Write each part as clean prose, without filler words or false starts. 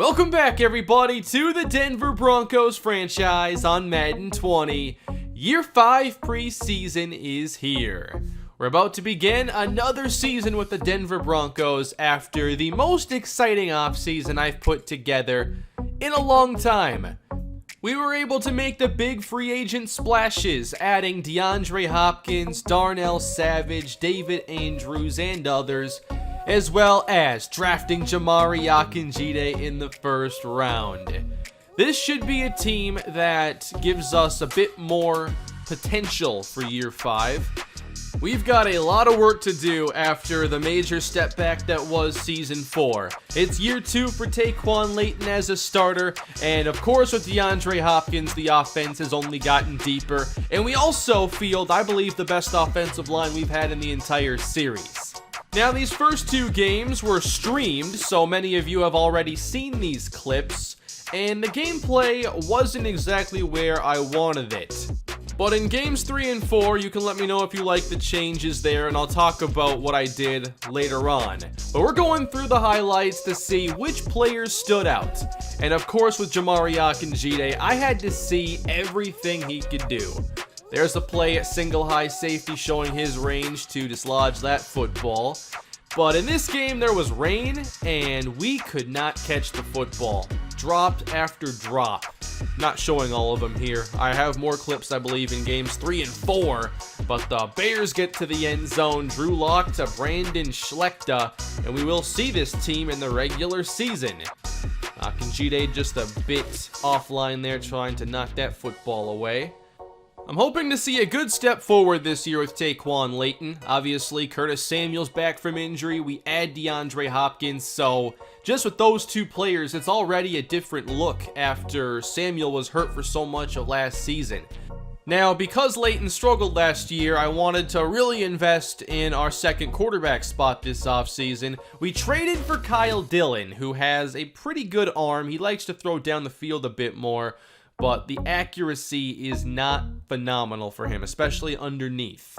Welcome back, everybody, to the Denver Broncos franchise on Madden 20. Year 5 preseason is here. We're about to begin another season with the Denver Broncos after the most exciting offseason I've put together in a long time. We were able to make the big free agent splashes, adding DeAndre Hopkins, Darnell Savage, David Andrews, and others, as well as drafting rehearsal in the first round. This should be a team that gives us a bit more potential for year 5. We've got a lot of work to do after the major step back that was season 4. It's year 2 for Layton as a starter, and of course with DeAndre Hopkins, the offense has only gotten deeper, and we also field, I believe, the best offensive line we've had in the entire series. Now, these first 2 games were streamed, so many of you have already seen these clips, and the gameplay wasn't exactly where I wanted it. But in games 3 and 4, you can let me know if you like the changes there, and I'll talk about what I did later on. But we're going through the highlights to see which players stood out. And of course, with rehearsal, I had to see everything he could do. There's a play at single high safety showing his range to dislodge that football. But in this game, there was rain, and we could not catch the football. Drop after drop. Not showing all of them here. I have more clips, I believe, in games 3 and 4. But the Bears get to the end zone. Drew Lock to Brandon Schlechter. And we will see this team in the regular season. Akinjide just a bit offline there, trying to knock that football away. I'm hoping to see a good step forward this year with Layton. Obviously, Curtis Samuel's back from injury. We add DeAndre Hopkins, so just with those 2 players, it's already a different look after Samuel was hurt for so much of last season. Now, because Layton struggled last year, I wanted to really invest in our second quarterback spot this offseason. We traded for Kyle Dillon, who has a pretty good arm. He likes to throw down the field a bit more, but the accuracy is not phenomenal for him, especially underneath.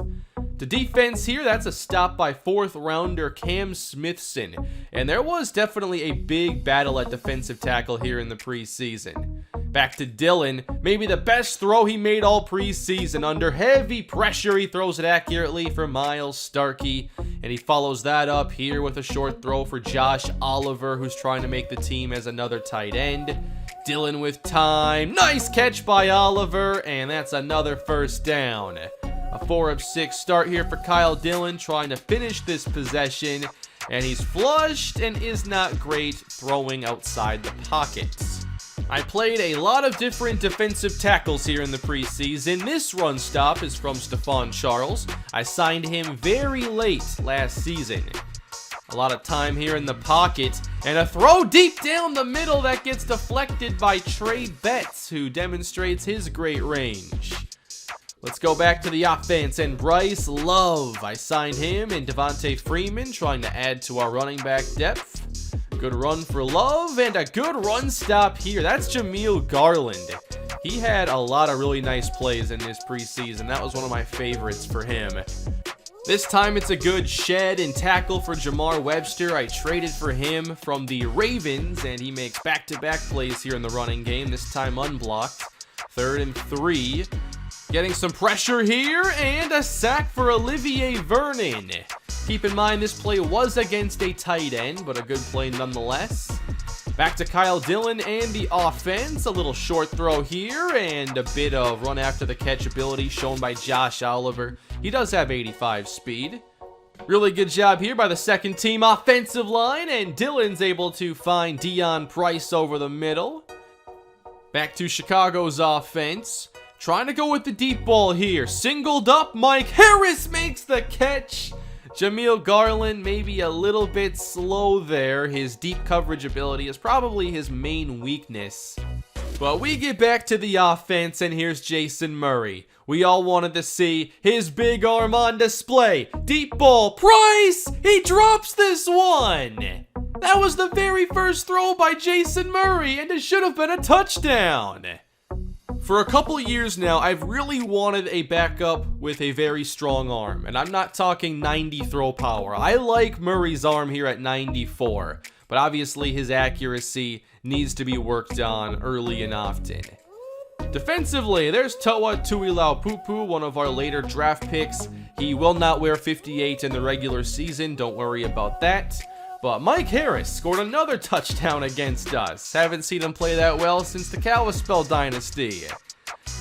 The defense here, that's a stop by 4th rounder Cam Smithson. And there was definitely a big battle at defensive tackle here in the preseason. Back to Dillon, maybe the best throw he made all preseason. Under heavy pressure, he throws it accurately for Miles Starkey. And he follows that up here with a short throw for Josh Oliver, who's trying to make the team as another tight end. Dillon with time. Nice catch by Oliver, and that's another first down. A 4 of 6 start here for Kyle Dillon, trying to finish this possession, and he's flushed and is not great throwing outside the pockets. I played a lot of different defensive tackles here in the preseason. This run stop is from Stephon Charles. I signed him very late last season. A lot of time here in the pocket, and a throw deep down the middle that gets deflected by Trey Betts, who demonstrates his great range. Let's go back to the offense, and Bryce Love. I signed him, and Devontae Freeman trying to add to our running back depth. Good run for Love, and a good run stop here. That's Jameel Garland. He had a lot of really nice plays in this preseason. That was one of my favorites for him. This time it's a good shed and tackle for Jamar Webster. I traded for him from the Ravens, and he makes back-to-back plays here in the running game, this time unblocked. 3rd and 3. Getting some pressure here, and a sack for Olivier Vernon. Keep in mind this play was against a tight end, but a good play nonetheless. Back to Kyle Dillon and the offense. A little short throw here, and a bit of run after the catch ability shown by Josh Oliver. He does have 85 speed. Really good job here by the second team offensive line, and Dillon's able to find Deion Price over the middle. Back to Chicago's offense. Trying to go with the deep ball here. Singled up, Mike Harris makes the catch. Jameel Garland maybe a little bit slow there. His deep coverage ability is probably his main weakness. But we get back to the offense, and here's Jason Murray. We all wanted to see his big arm on display. Deep ball, Price! He drops this one! That was the very first throw by Jason Murray, and it should have been a touchdown. For a couple years now, I've really wanted a backup with a very strong arm, and I'm not talking 90 throw power. I like Murray's arm here at 94, but obviously his accuracy needs to be worked on early and often. Defensively, there's Toa Tuilaupupou, one of our later draft picks. He will not wear 58 in the regular season, don't worry about that. But Mike Harris scored another touchdown against us. Haven't seen him play that well since the Kalispell Dynasty.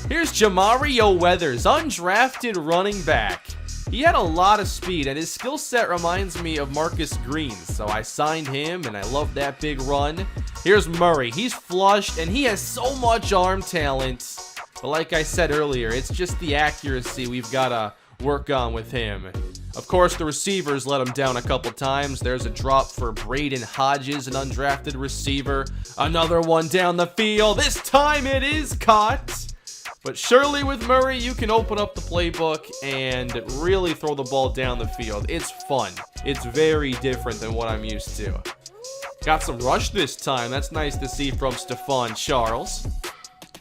Here's Jamario Weathers, undrafted running back. He had a lot of speed, and his skill set reminds me of Marcus Green's, so I signed him, and I love that big run. Here's Murray. He's flushed, and he has so much arm talent. But like I said earlier, it's just the accuracy we've got to work on with him. Of course, the receivers let him down a couple times. There's a drop for Braden Hodges, an undrafted receiver. Another one down the field. This time it is caught. But surely with Murray, you can open up the playbook and really throw the ball down the field. It's fun. It's very different than what I'm used to. Got some rush this time. That's nice to see from Stephon Charles.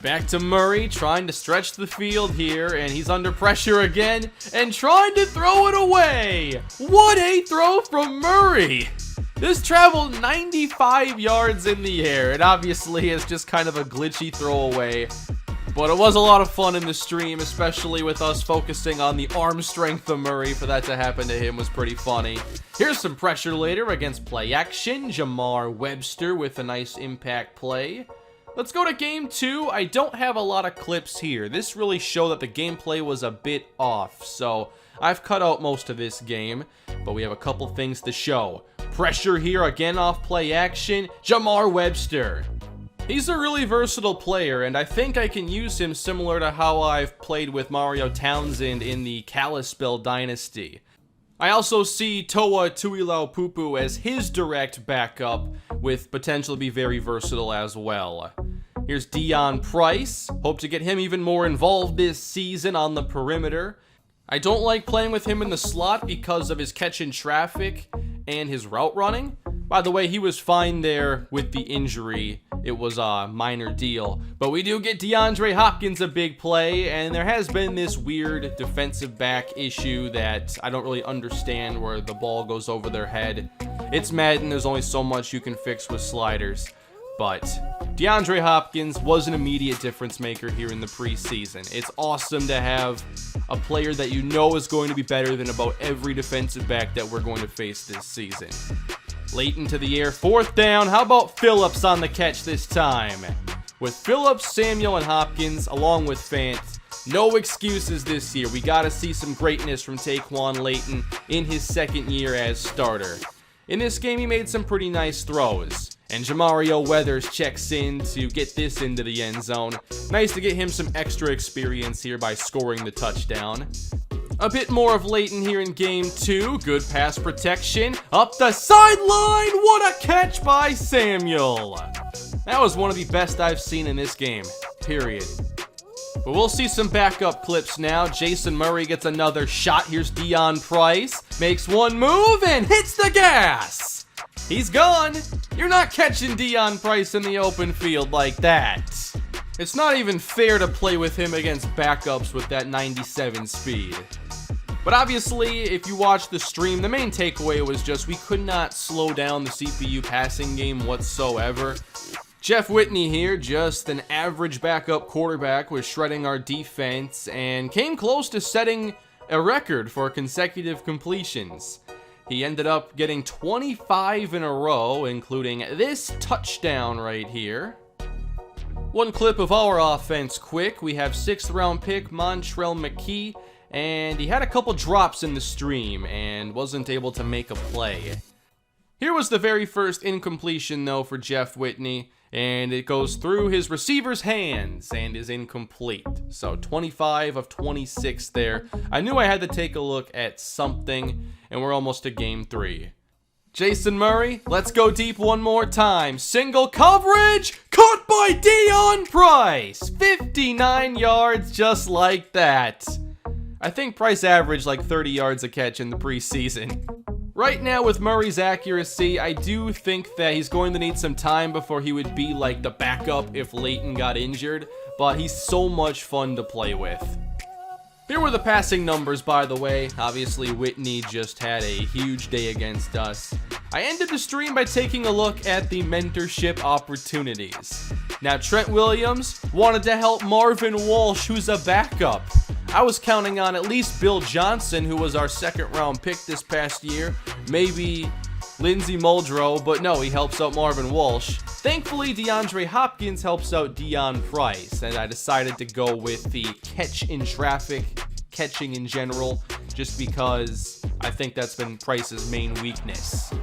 Back to Murray, trying to stretch the field here, and he's under pressure again, and trying to throw it away. What a throw from Murray! This traveled 95 yards in the air. It obviously is just kind of a glitchy throwaway. But it was a lot of fun in the stream, especially with us focusing on the arm strength of Murray. For that to happen to him was pretty funny. Here's some pressure later against play action. Jamar Webster with a nice impact play. Let's go to game 2. I don't have a lot of clips here. This really showed that the gameplay was a bit off, so I've cut out most of this game, but we have a couple things to show. Pressure here again off play action. Jamar Webster. He's a really versatile player, and I think I can use him similar to how I've played with Mario Townsend in the Kalispell Dynasty. I also see Toa Tuilaupupou as his direct backup, with potential to be very versatile as well. Here's Dion Price. Hope to get him even more involved this season on the perimeter. I don't like playing with him in the slot because of his catch in traffic and his route running. By the way, he was fine there with the injury. It was a minor deal. But we do get DeAndre Hopkins a big play, and there has been this weird defensive back issue that I don't really understand, where the ball goes over their head. It's Madden, there's only so much you can fix with sliders. But DeAndre Hopkins was an immediate difference maker here in the preseason. It's awesome to have a player that you know is going to be better than about every defensive back that we're going to face this season. Layton to the air, 4th down. How about Phillips on the catch this time? With Phillips, Samuel, and Hopkins, along with Fant, no excuses this year. We got to see some greatness from Taquan Layton in his 2nd year as starter. In this game, he made some pretty nice throws. And Jamario Weathers checks in to get this into the end zone. Nice to get him some extra experience here by scoring the touchdown. A bit more of Layton here in game 2. Good pass protection. Up the sideline. What a catch by Samuel. That was one of the best I've seen in this game. Period. But we'll see some backup clips now. Jason Murray gets another shot. Here's Dion Price. Makes one move and hits the gas. He's gone. You're not catching Dion Price in the open field like that. It's not even fair to play with him against backups with that 97 speed. But obviously, if you watch the stream, the main takeaway was just we could not slow down the CPU passing game whatsoever. Jeff Whitney here, just an average backup quarterback, was shredding our defense and came close to setting a record for consecutive completions. He ended up getting 25 in a row, including this touchdown right here. One clip of our offense quick. We have 6th round pick Montrell McKee, and he had a couple drops in the stream and wasn't able to make a play. Here was the very first incompletion though for Jeff Whitney, and it goes through his receiver's hands and is incomplete. So 25 of 26 there. I knew I had to take a look at something, and we're almost to game 3. Jason Murray, let's go deep one more time. Single coverage, caught by Dion Price. 59 yards just like that. I think Price averaged like 30 yards a catch in the preseason. Right now with Murray's accuracy, I do think that he's going to need some time before he would be like the backup if Layton got injured, but he's so much fun to play with. Here were the passing numbers, by the way. Obviously, Whitney just had a huge day against us. I ended the stream by taking a look at the mentorship opportunities. Now, Trent Williams wanted to help Marvin Walsh, who's a backup. I was counting on at least Bill Johnson, who was our second-round pick this past year. Maybe Lindsey Muldrow, but no, he helps out Marvin Walsh. Thankfully, DeAndre Hopkins helps out Deion Price, and I decided to go with the catch in traffic, catching in general, just because I think that's been Price's main weakness.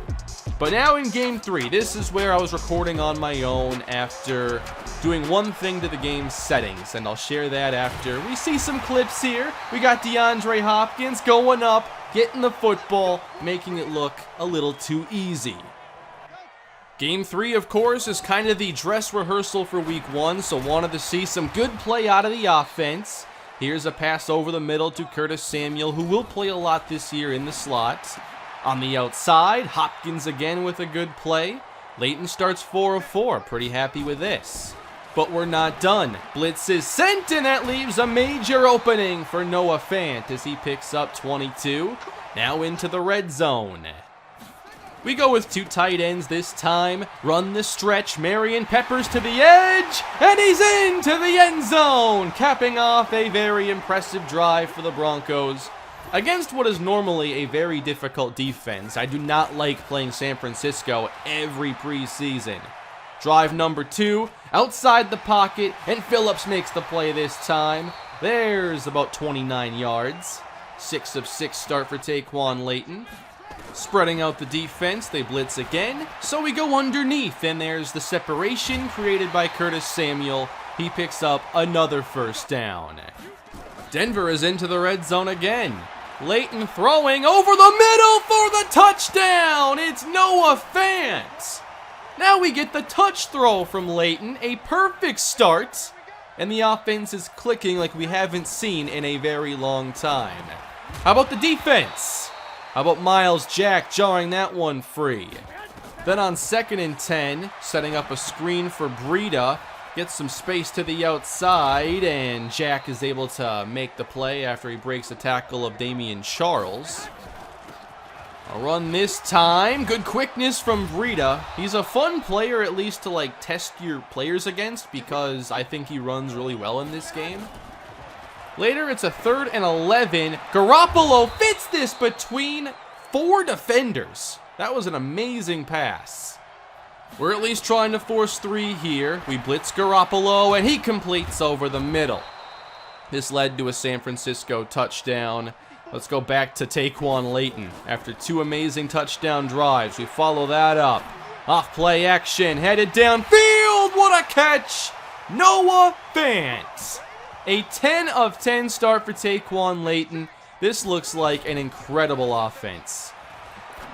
But now in Game 3, this is where I was recording on my own after doing one thing to the game's settings, and I'll share that after we see some clips here. We got DeAndre Hopkins going up, getting the football, making it look a little too easy. Game 3, of course, is kind of the dress rehearsal for Week 1, so wanted to see some good play out of the offense. Here's a pass over the middle to Curtis Samuel, who will play a lot this year in the slot. On the outside, Hopkins again with a good play. Layton starts 4 of 4, pretty happy with this. But we're not done. Blitz is sent, and that leaves a major opening for Noah Fant as he picks up 22. Now into the red zone. We go with 2 tight ends this time. Run the stretch. Marion Peppers to the edge. And he's into the end zone. Capping off a very impressive drive for the Broncos. Against what is normally a very difficult defense. I do not like playing San Francisco every preseason. Drive number 2. Outside the pocket. And Phillips makes the play this time. There's about 29 yards. 6 of 6 start for Taquan Layton. Spreading out the defense, they blitz again, so we go underneath, and there's the separation created by Curtis Samuel. He picks up another first down. Denver is into the red zone again. Layton throwing over the middle for the touchdown! It's Noah Fant! Now we get the touch throw from Layton, a perfect start, and the offense is clicking like we haven't seen in a very long time. How about the defense? How about Miles Jack jarring that one free? Then on 2nd and 10, setting up a screen for Breida. Gets some space to the outside, and Jack is able to make the play after he breaks the tackle of Damian Charles. A run this time. Good quickness from Breida. He's a fun player, at least to test your players against, because I think he runs really well in this game. Later, it's a 3rd and 11. Garoppolo fits this between 4 defenders. That was an amazing pass. We're at least trying to force 3 here. We blitz Garoppolo, and he completes over the middle. This led to a San Francisco touchdown. Let's go back to Taquan Layton. After 2 amazing touchdown drives, we follow that up. Off play action, headed downfield. What a catch! Noah Fant. A 10 of 10 start for Taquan Layton. This looks like an incredible offense.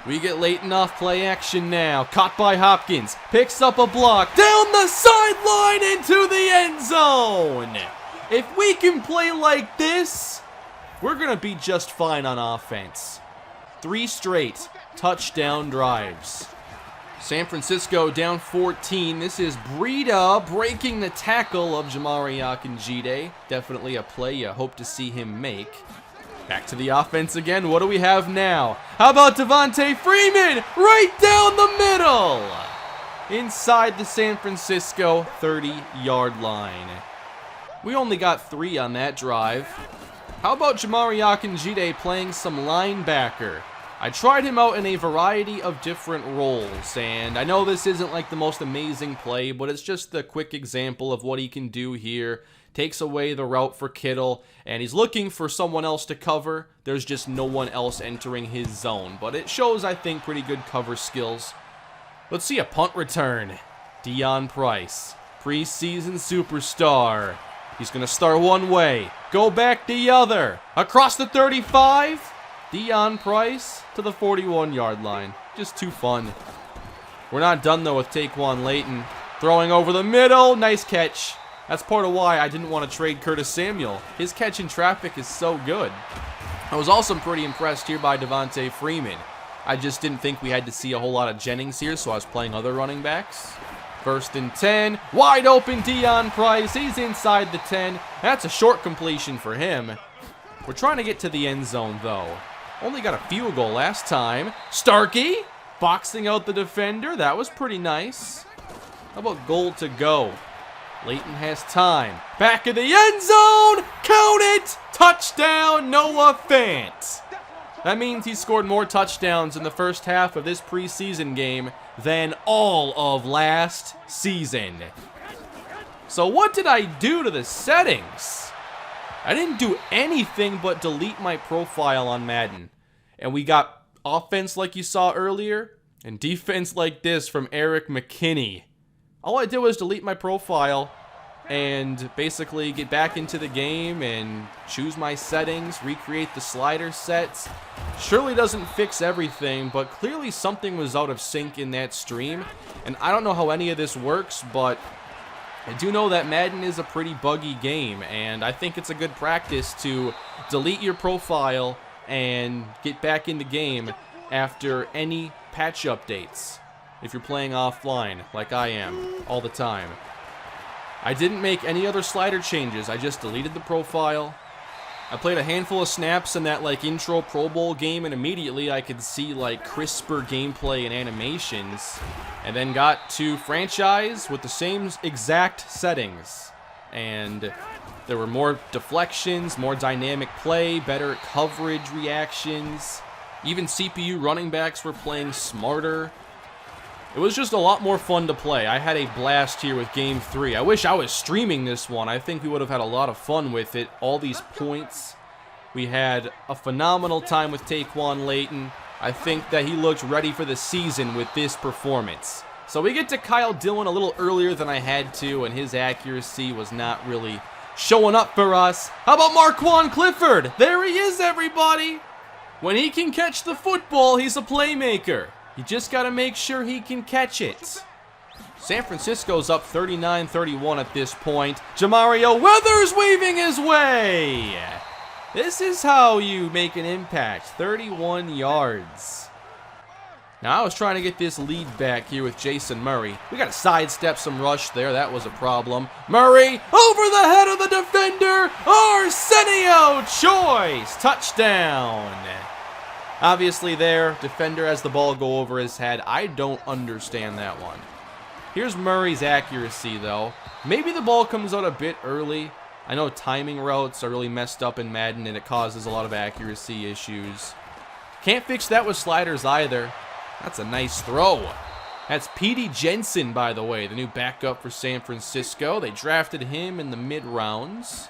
We get Layton off play action now. Caught by Hopkins. Picks up a block. Down the sideline into the end zone. If we can play like this, we're going to be just fine on offense. 3 straight touchdown drives. San Francisco down 14. This is Breida breaking the tackle of Jamari Akinjide. Definitely a play you hope to see him make. Back to the offense again. What do we have now? How about Devontae Freeman? Right down the middle. Inside the San Francisco 30-yard line. We only got 3 on that drive. How about Jamari Akinjide playing some linebacker? I tried him out in a variety of different roles, and I know this isn't the most amazing play, but it's just a quick example of what he can do here. Takes away the route for Kittle, and he's looking for someone else to cover. There's just no one else entering his zone, but it shows, I think, pretty good cover skills. Let's see a punt return. Deion Price, preseason superstar. He's going to start one way, go back the other, across the 35. Deion Price to the 41-yard line. Just too fun. We're not done, though, with Taquan Layton. Throwing over the middle. Nice catch. That's part of why I didn't want to trade Curtis Samuel. His catch in traffic is so good. I was also pretty impressed here by Devontae Freeman. I just didn't think we had to see a whole lot of Jennings here, so I was playing other running backs. 1st and 10. Wide open Deion Price. He's inside the 10. That's a short completion for him. We're trying to get to the end zone, though. Only got a field goal last time. Starkey boxing out the defender. That was pretty nice. How about goal to go? Layton has time. Back in the end zone. Count it. Touchdown, Noah Fant. That means he scored more touchdowns in the first half of this preseason game than all of last season. So what did I do to the settings? I didn't do anything but delete my profile on Madden. And we got offense like you saw earlier, and defense like this from Eric McKinney. All I did was delete my profile and basically get back into the game and choose my settings, recreate the slider sets. Surely doesn't fix everything, but clearly something was out of sync in that stream. And I don't know how any of this works, but I do know that Madden is a pretty buggy game, and I think it's a good practice to delete your profile and get back in the game after any patch updates if you're playing offline like I am all the time. I didn't make any other slider changes. I just deleted the profile. I played a handful of snaps in that like intro Pro Bowl game, and immediately I could see like crisper gameplay and animations, and then got to franchise with the same exact settings, and there were more deflections, more dynamic play, better coverage reactions. Even CPU running backs were playing smarter. It was just a lot more fun to play. I had a blast here with Game 3. I wish I was streaming this one. I think we would have had a lot of fun with it. All these points. We had a phenomenal time with Taquan Layton. I think that he looked ready for the season with this performance. So we get to Kyle Dillon a little earlier than I had to, and his accuracy was not really showing up for us. How about Marquand Clifford? There he is, everybody. When he can catch the football, he's a playmaker. You just got to make sure he can catch it. San Francisco's up 39-31 at this point. Jamario Weathers weaving his way. This is how you make an impact. 31 yards. Now, I was trying to get this lead back here with Jason Murray. We got to sidestep some rush there. That was a problem. Murray over the head of the defender. Arsenio Choice. Touchdown. Obviously there, defender has the ball go over his head. I don't understand that one. Here's Murray's accuracy, though. Maybe the ball comes out a bit early. I know timing routes are really messed up in Madden, and it causes a lot of accuracy issues. Can't fix that with sliders either. That's a nice throw. That's Petey Jensen, by the way, the new backup for San Francisco. They drafted him in the mid-rounds.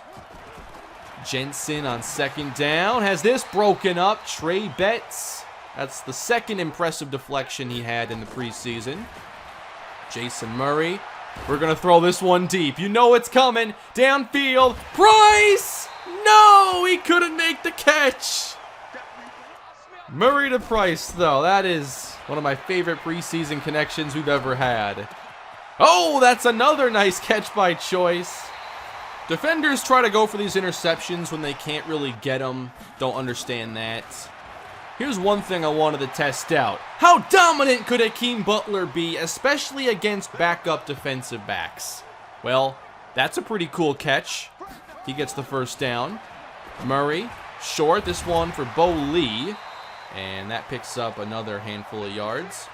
Jensen on second down has this broken up. Trey Betts. That's the second impressive deflection he had in the preseason. Jason Murray. We're going to throw this one deep. You know it's coming. Downfield. Price! No! He couldn't make the catch. Murray to Price, though. That is one of my favorite preseason connections we've ever had. Oh, that's another nice catch by Choice. Defenders try to go for these interceptions when they can't really get them. Don't understand that. Here's one thing I wanted to test out. How dominant could Hakeem Butler be, especially against backup defensive backs? Well, that's a pretty cool catch. He gets the first down. Murray, short. This one for Bo Lee. And that picks up another handful of yards.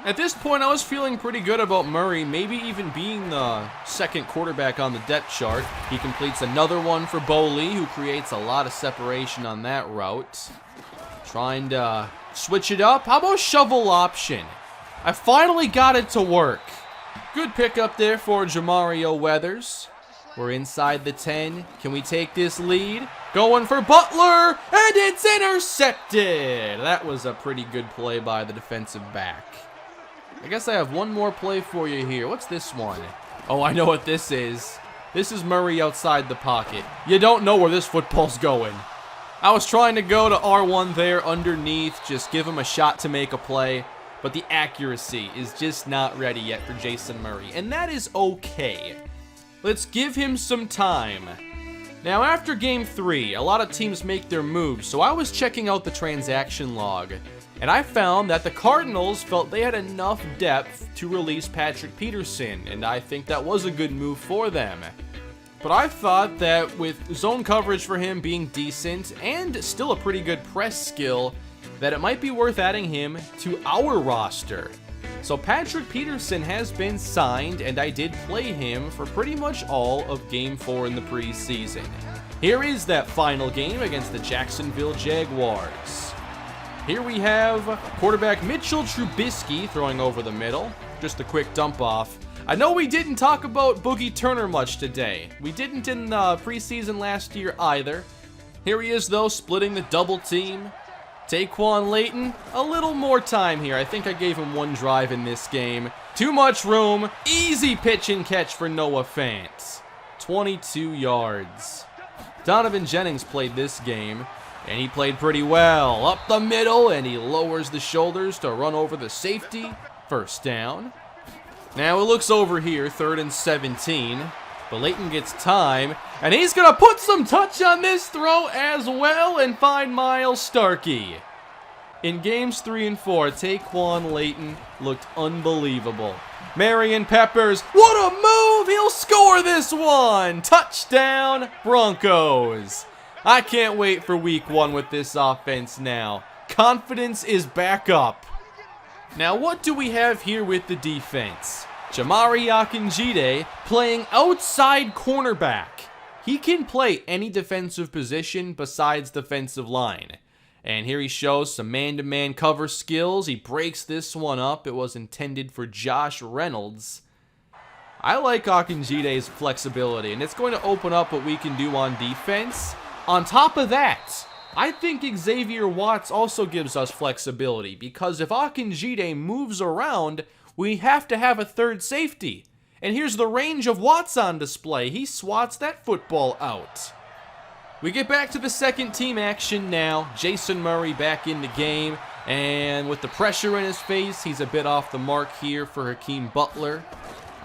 At this point, I was feeling pretty good about Murray, maybe even being the second quarterback on the depth chart. He completes another one for Bo Lee, who creates a lot of separation on that route. Trying to switch it up. How about shovel option? I finally got it to work. Good pickup there for Jamario Weathers. We're inside the 10. Can we take this lead? Going for Butler, and it's intercepted. That was a pretty good play by the defensive back. I guess I have one more play for you here. What's this one? Oh, I know what this is. This is Murray outside the pocket. You don't know where this football's going. I was trying to go to R1 there underneath, just give him a shot to make a play, but the accuracy is just not ready yet for Jason Murray, and that is okay. Let's give him some time. Now, after Game 3, a lot of teams make their moves, so I was checking out the transaction log, and I found that the Cardinals felt they had enough depth to release Patrick Peterson, and I think that was a good move for them. but I thought that with zone coverage for him being decent and still a pretty good press skill, that it might be worth adding him to our roster. So Patrick Peterson has been signed, and I did play him for pretty much all of Game 4 in the preseason. Here is that final game against the Jacksonville Jaguars. Here we have quarterback Mitchell Trubisky throwing over the middle. Just a quick dump off. I know we didn't talk about Boogie Turner much today. We didn't in the preseason last year either. Here he is though, splitting the double team. Layton, a little more time here. I think I gave him one drive in this game. Too much room. Easy pitch and catch for Noah Fant. 22 yards. Donovan Jennings played this game, and he played pretty well. Up the middle, and he lowers the shoulders to run over the safety. First down. Now it looks over here, 3rd and 17. But Layton gets time, and he's going to put some touch on this throw as well and find Miles Starkey. In games 3 and 4, Layton looked unbelievable. Marion Peppers, what a move! He'll score this one! Touchdown, Broncos. I can't wait for week 1 with this offense now. Confidence is back up. Now what do we have here with the defense? Jamari Akinjide playing outside cornerback. He can play any defensive position besides defensive line. And here he shows some man-to-man cover skills. He breaks this one up. It was intended for Josh Reynolds. I like Akinjide's flexibility, and it's going to open up what we can do on defense. On top of that, I think Xavier Watts also gives us flexibility, because if Akinjide moves around, we have to have a third safety. And here's the range of Watts on display. He swats that football out. We get back to the second team action now. Jason Murray back in the game. And with the pressure in his face, he's a bit off the mark here for Hakeem Butler.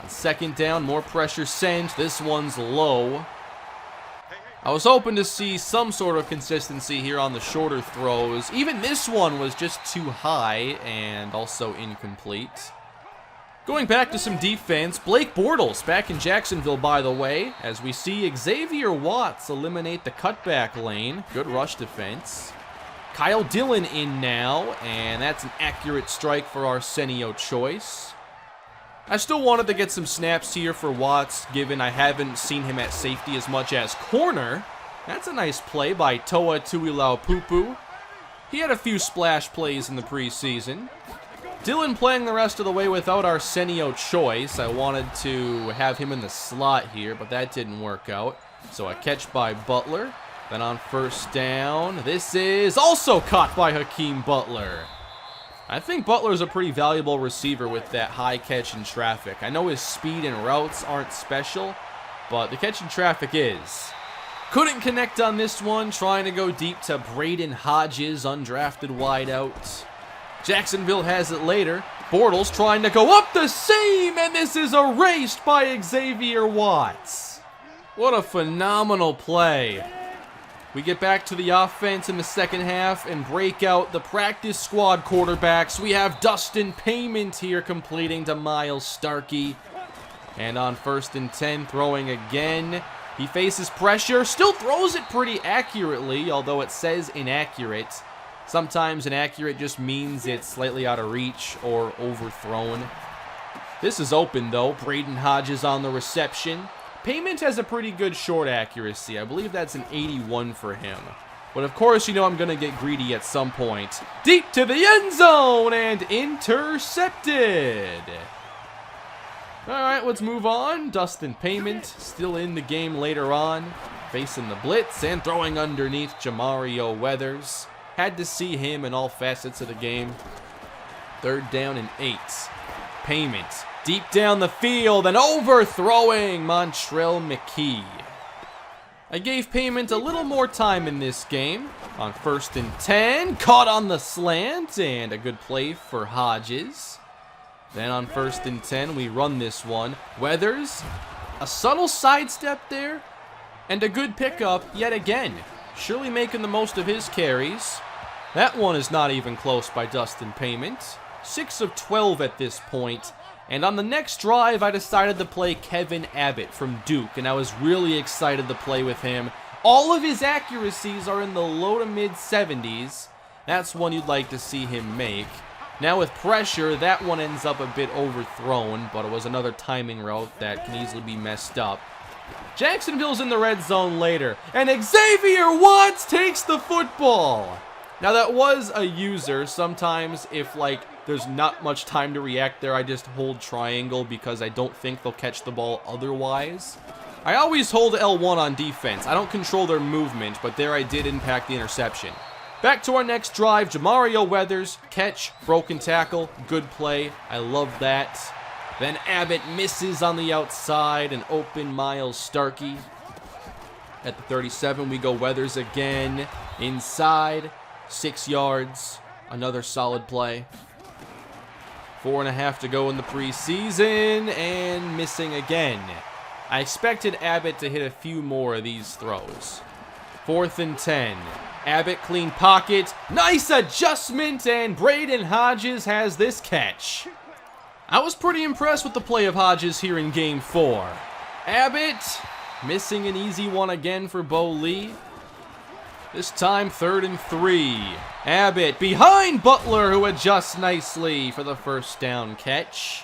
On second down, more pressure sent. This one's low. I was hoping to see some sort of consistency here on the shorter throws. Even this one was just too high and also incomplete. Going back to some defense, Blake Bortles back in Jacksonville, by the way, as we see Xavier Watts eliminate the cutback lane. Good rush defense. Kyle Dillon in now, and that's an accurate strike for Arsenio Choice. I still wanted to get some snaps here for Watts, given I haven't seen him at safety as much as corner. That's a nice play by Toa Tuilau-Pupu. He had a few splash plays in the preseason. Dillon playing the rest of the way without Arsenio Choice. I wanted to have him in the slot here, but that didn't work out. So a catch by Butler. Then on first down, this is also caught by Hakeem Butler. I think Butler's a pretty valuable receiver with that high catch in traffic. I know his speed and routes aren't special, but the catch in traffic is. Couldn't connect on this one, trying to go deep to Braden Hodges, undrafted wideout. Jacksonville has it later. Bortles trying to go up the seam, and this is erased by Xavier Watts. What a phenomenal play. We get back to the offense in the second half and break out the practice squad quarterbacks. We have Dustin Payment here completing to Miles Starkey. And on 1st and 10, throwing again. He faces pressure, still throws it pretty accurately, although it says inaccurate. Sometimes inaccurate just means it's slightly out of reach or overthrown. This is open though. Braden Hodges on the reception. Payment has a pretty good short accuracy. I believe that's an 81 for him. But of course, you know I'm going to get greedy at some point. Deep to the end zone and intercepted. All right, let's move on. Dustin Payment still in the game later on. Facing the blitz and throwing underneath Jamario Weathers. Had to see him in all facets of the game. 3rd down and 8. Payment deep down the field and overthrowing Montrell McKee. I gave Payment a little more time in this game. On 1st and 10, caught on the slant and a good play for Hodges. Then on 1st and 10, we run this one. Weathers, a subtle sidestep there and a good pickup yet again. Surely making the most of his carries. That one is not even close by Dustin Payment. 6 of 12 at this point. And on the next drive, I decided to play Kevin Abbott from Duke, and I was really excited to play with him. All of his accuracies are in the low to mid 70s. That's one you'd like to see him make. Now with pressure, that one ends up a bit overthrown, but it was another timing route that can easily be messed up. Jacksonville's in the red zone later, and Xavier Watts takes the football. Now that was a user. Sometimes if there's not much time to react there, I just hold triangle because I don't think they'll catch the ball otherwise. I always hold L1 on defense. I don't control their movement, but there I did impact the interception. Back to our next drive, Jamario Weathers, catch, broken tackle, good play. I love that. Then Abbott misses on the outside, an open Miles Starkey. At the 37, we go Weathers again, inside, 6 yards, another solid play. 4.5 to go in the preseason, and missing again. I expected Abbott to hit a few more of these throws. 4th and 10. Abbott clean pocket, nice adjustment, and Braden Hodges has this catch. I was pretty impressed with the play of Hodges here in Game 4. Abbott missing an easy one again for Bo Lee. This time 3rd and 3. Abbott behind Butler, who adjusts nicely for the first down catch.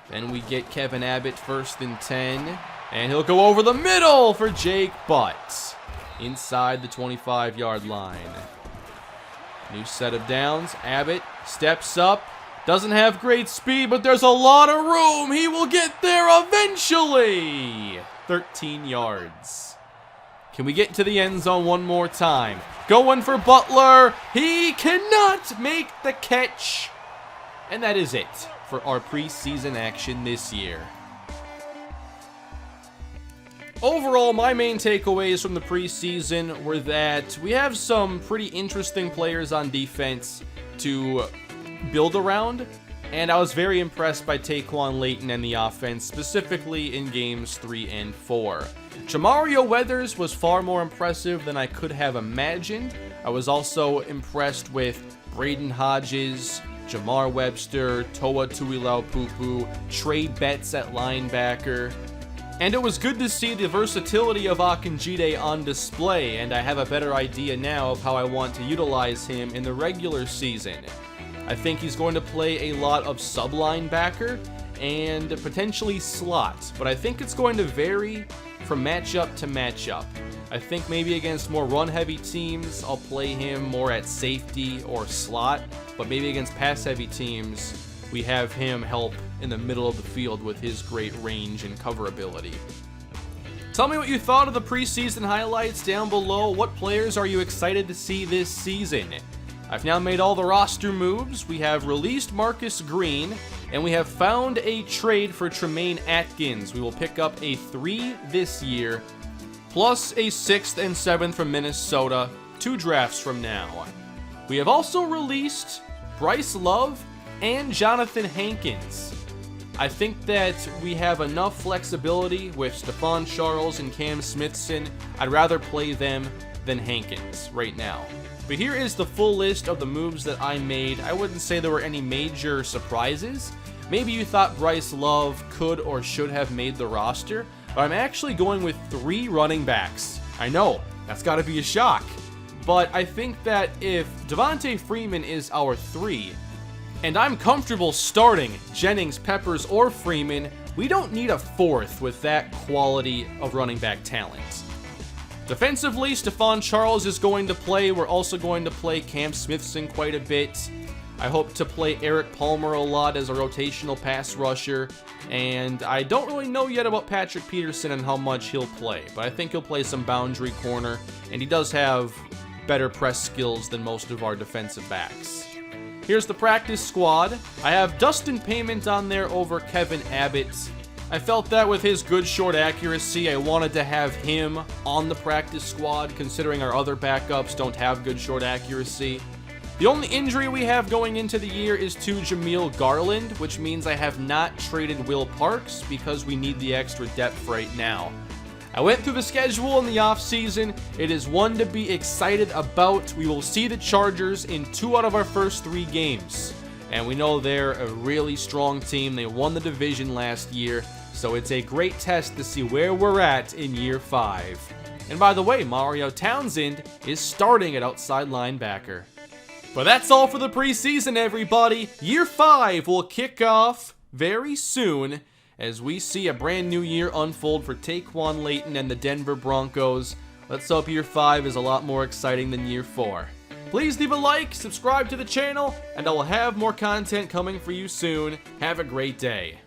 Then we get Kevin Abbott 1st and 10, and he'll go over the middle for Jake Butt. Inside the 25-yard line. New set of downs. Abbott steps up. Doesn't have great speed, but there's a lot of room. He will get there eventually. 13 yards. Can we get to the end zone one more time? Going for Butler. He cannot make the catch. And that is it for our preseason action this year. Overall, my main takeaways from the preseason were that we have some pretty interesting players on defense to build around, and I was very impressed by Taquan Layton and the offense, specifically in games 3 and 4. Jamario Weathers was far more impressive than I could have imagined. I was also impressed with Braden Hodges, Jamar Webster, Toa Tuilaupulu, Trey Betts at linebacker. And it was good to see the versatility of Akinjide on display, and I have a better idea now of how I want to utilize him in the regular season. I think he's going to play a lot of sub-linebacker and potentially slot, but I think it's going to vary from matchup to matchup. I think maybe against more run-heavy teams, I'll play him more at safety or slot, but maybe against pass-heavy teams, we have him help in the middle of the field with his great range and cover ability. Tell me what you thought of the preseason highlights down below. What players are you excited to see this season? I've now made all the roster moves. We have released Marcus Green, and we have found a trade for Tremaine Atkins. We will pick up a 3 this year, plus a 6th and 7th from Minnesota, 2 drafts from now. We have also released Bryce Love and Jonathan Hankins. I think that we have enough flexibility with Stephon Charles and Cam Smithson. I'd rather play them than Hankins right now. But here is the full list of the moves that I made. I wouldn't say there were any major surprises. Maybe you thought Bryce Love could or should have made the roster, but I'm actually going with 3 running backs. I know, that's got to be a shock. But I think that if Devontae Freeman is our 3, and I'm comfortable starting Jennings, Peppers, or Freeman, we don't need a 4th with that quality of running back talent. Defensively, Stephon Charles is going to play. We're also going to play Cam Smithson quite a bit. I hope to play Eric Palmer a lot as a rotational pass rusher. And I don't really know yet about Patrick Peterson and how much he'll play, but I think he'll play some boundary corner, and he does have better press skills than most of our defensive backs. Here's the practice squad. I have Dustin Payment on there over Kevin Abbott. I felt that with his good short accuracy, I wanted to have him on the practice squad, considering our other backups don't have good short accuracy. The only injury we have going into the year is to Jameel Garland, which means I have not traded Will Parks because we need the extra depth right now. I went through the schedule in the offseason. It is one to be excited about. We will see the Chargers in 2 out of our first 3 games. And we know they're a really strong team. They won the division last year, so it's a great test to see where we're at in year 5. And by the way, Mario Townsend is starting at outside linebacker. But that's all for the preseason, everybody. Year 5 will kick off very soon as we see a brand new year unfold for Taquan Layton and the Denver Broncos. Let's hope year 5 is a lot more exciting than year 4. Please leave a like, subscribe to the channel, and I will have more content coming for you soon. Have a great day.